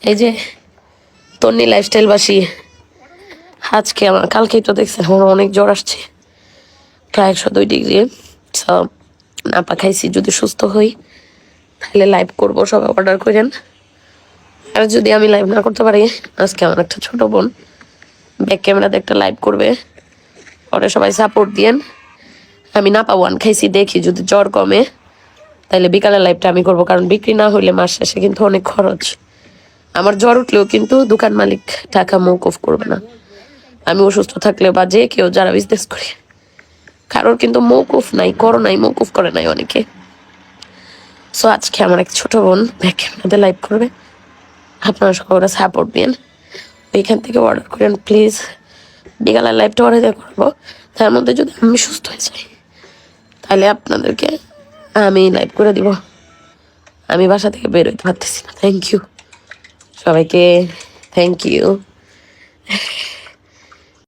এই যে তন্নি লাইফস্টাইল বাসি, আজকে আমার কালকেই তো দেখছেন আমার অনেক জ্বর আসছে, প্রায় 102 ডিগ্রি। নাপা খাইছি, যদি সুস্থ হই তাহলে লাইভ করবো, সবাই অর্ডার করেন। আর যদি আমি লাইভ না করতে পারি, আজকে আমার একটা ছোট বোন ব্যাক ক্যামেরাতে একটা লাইভ করবে, পরে সবাই সাপোর্ট দিয়েন। আমি নাপা 1 খাইছি, দেখি যদি জ্বর কমে তাহলে বিকালে লাইভটা আমি করবো, কারণ বিক্রি না হইলে মাস শেষে কিন্তু অনেক খরচ। আমার জ্বর উঠলেও কিন্তু দোকান মালিক টাকা মৌকুফ করবে না। আমি অসুস্থ থাকলে বা যে কেউ যারা বিজনেস করে, কারোর কিন্তু মৌকুফ নাই, করোনাই মৌকুফ করে নাই অনেকে। সো আজকে আমার এক ছোট বোন ব্যাক ক্যামেরাতে লাইভ করবে, আপনারা সবাই সাপোর্ট দিন, ওইখান থেকে অর্ডার করেন প্লিজ। বিকালের লাইভটা অর্ডার করবো, তার মধ্যে যদি আমি সুস্থ হয়ে যাই তাহলে আপনাদেরকে আমি লাইভ করে দিব। আমি বাসা থেকে বের হইতে পারতেছি না। থ্যাংক ইউ সবাইকে, থ্যাংক ইউ।